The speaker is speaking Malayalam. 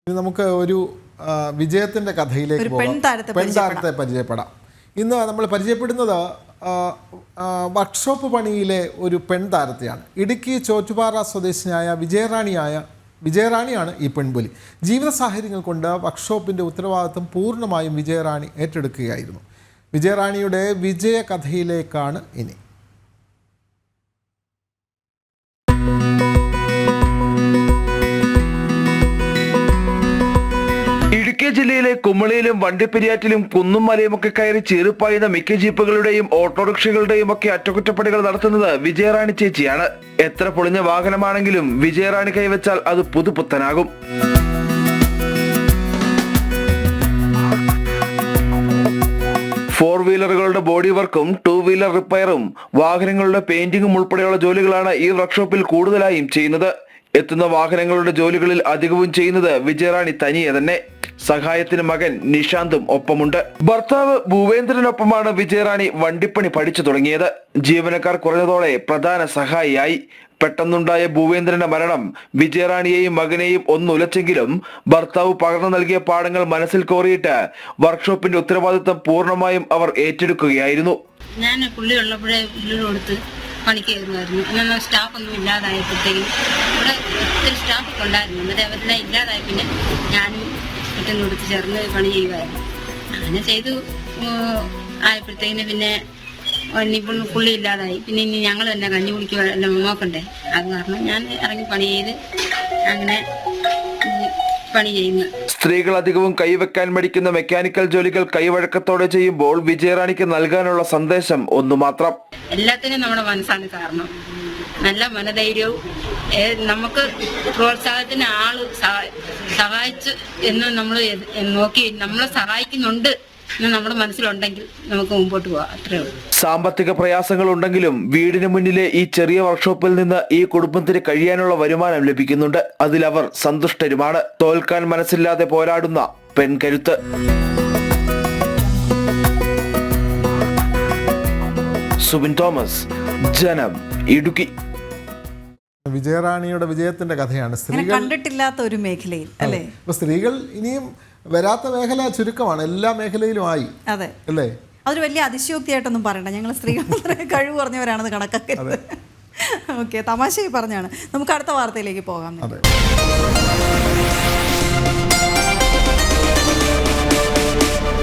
ഇനി നമുക്ക് ഒരു വിജയത്തിൻ്റെ കഥയിലേക്ക് പോകാം. പെൺതാരത്തെ പരിചയപ്പെടാം. ഇന്ന് നമ്മൾ പരിചയപ്പെടുന്നത് വർക്ക്ഷോപ്പ് പണിയിലെ ഒരു പെൺതാരത്തെയാണ്. ഇടുക്കി ചോറ്റുപാറ സ്വദേശിനിയായ വിജയറാണിയാണ് ഈ പെൺപുലി. ജീവിത സാഹചര്യങ്ങൾ കൊണ്ട് വർക്ക്ഷോപ്പിൻ്റെ ഉത്തരവാദിത്വം പൂർണ്ണമായും വിജയറാണി ഏറ്റെടുക്കുകയായിരുന്നു. വിജയറാണിയുടെ വിജയ കഥയിലേക്കാണ് ഇനി. ഇടുക്കി ജില്ലയിലെ കുമളിയിലും വണ്ടിപ്പെരിയാറ്റിലും കുന്നും മലയുമൊക്കെ കയറി ചീറിപ്പായുന്ന മിക്ക ജീപ്പുകളുടെയും ഓട്ടോറിക്ഷകളുടെയും ഒക്കെ അറ്റകുറ്റപ്പണികൾ നടത്തുന്നത് വിജയറാണി ചേച്ചിയാണ്. എത്ര പൊളിഞ്ഞ വാഹനമാണെങ്കിലും വിജയറാണി കൈവച്ചാൽ അത് പുതുപുത്തനാകും. ഫോർ വീലറുകളുടെ ബോഡി വർക്കും 2 വീലർ റിപ്പയറും വാഹനങ്ങളുടെ പെയിന്റിംഗും ഉൾപ്പെടെയുള്ള ജോലികളാണ് ഈ വർക്ക്ഷോപ്പിൽ കൂടുതലായും ചെയ്യുന്നത്. എത്തുന്ന വാഹനങ്ങളുടെ ജോലികളിൽ അധികവും ചെയ്യുന്നത് വിജയറാണി തനിയെ തന്നെ. സഹായത്തിന് മകൻ നിഷാന്തും ഒപ്പമുണ്ട്. ഭർത്താവ് ഭൂവേന്ദ്രനൊപ്പമാണ് വിജയറാണി വണ്ടിപ്പണി പഠിച്ചു തുടങ്ങിയത്. ജീവനക്കാർ കുറഞ്ഞതോടെ പ്രധാന സഹായിയായി. പെട്ടെന്നുണ്ടായ ഭൂവേന്ദ്രന്റെ മരണം വിജയറാണിയെയും മകനെയും ഒന്നുലച്ചെങ്കിലും ഭർത്താവ് പകർന്നു നൽകിയ പാഠങ്ങൾ മനസ്സിൽ കോറിയിട്ട് വർക്ക്ഷോപ്പിന്റെ ഉത്തരവാദിത്തം പൂർണ്ണമായും അവർ ഏറ്റെടുക്കുകയായിരുന്നു. ഞാൻ പുള്ളി ഉള്ളപ്പോഴേ പുള്ളിയുടെ കൊടുത്ത് പണിക്ക് കയറുമായിരുന്നു. എന്നാൽ സ്റ്റാഫൊന്നും ഇല്ലാതായപ്പോഴത്തേക്കും ഇവിടെ ഒത്തിരി സ്റ്റാഫൊക്കെ ഉണ്ടായിരുന്നു. എന്നിട്ട് അവരെല്ലാം ഇല്ലാതായ പിന്നെ ഞാനും കുറ്റം കൊടുത്ത് ചേർന്ന് പണി ചെയ്യുമായിരുന്നു. അങ്ങനെ ചെയ്തു ആയപ്പോഴത്തേക്കിന് പിന്നെ ഇനിയിപ്പോൾ പുള്ളി ഇല്ലാതായി. പിന്നെ ഇനി ഞങ്ങൾ തന്നെ കഞ്ഞി കുടിക്കുക എല്ലാം നോക്കണ്ടേ. അത് കാരണം ഞാൻ ഇറങ്ങി പണി ചെയ്ത് അങ്ങനെ പണി ചെയ്യുന്നു. സ്ത്രീകൾ അധികവും കൈവെക്കാൻ മടിക്കുന്ന മെക്കാനിക്കൽ ജോലികൾ കൈവഴക്കത്തോടെ ചെയ്യുമ്പോൾ വിജയറാണിക്ക് നൽകാനുള്ള സന്ദേശം ഒന്നു മാത്രം. എല്ലാത്തിനും നമ്മുടെ മനസ്സാണ് കാരണം. നല്ല മനധൈര്യവും നമുക്ക് പ്രോത്സാഹനത്തിന് ആള് സഹായിച്ചു എന്ന് നമ്മൾ നോക്കി നമ്മളെ സഹായിക്കുന്നുണ്ട് എന്ന് നമ്മുടെ മനസ്സിലുണ്ടെങ്കിൽ നമുക്ക് മുമ്പോട്ട് പോകാം. അത്രേ ഉള്ളൂ. സാമ്പത്തിക പ്രയാസങ്ങൾ ഉണ്ടെങ്കിലും വീടിന് മുന്നിലെ ഈ ചെറിയ വർക്ക്ഷോപ്പിൽ നിന്ന് ഈ കുടുംബത്തിന് കഴിയാനുള്ള വരുമാനം ലഭിക്കുന്നുണ്ട്. അതിലവർ സന്തുഷ്ടരുമാണ്. തോൽക്കാൻ മനസ്സില്ലാതെ പോരാടുന്ന പെൺകരുത്ത്. സുബിൻ തോമസ്, ജനം, ഇടുക്കി. വിജയറാണിയുടെ വിജയത്തിന്റെ കഥയാണ്. സ്ത്രീകൾ കണ്ടിട്ടില്ലാത്ത ഒരു മേഖലയിൽ അല്ലേ? ഇപ്പൊ സ്ത്രീകൾ ഇനിയും വരാത്ത മേഖല ചുരുക്കമാണ്. എല്ലാ മേഖലയിലും ആയി. അതെ അല്ലേ? അതൊരു വലിയ അതിശയോക്തിയായിട്ടൊന്നും പറയണ്ട. ഞങ്ങൾ സ്ത്രീകൾ കഴിവ് കുറഞ്ഞവരാണെന്ന് കണക്കാക്കരുത്. ഓക്കെ, തമാശയായി പറഞ്ഞാണ്. നമുക്ക് അടുത്ത വാർത്തയിലേക്ക് പോകാം. അതെ.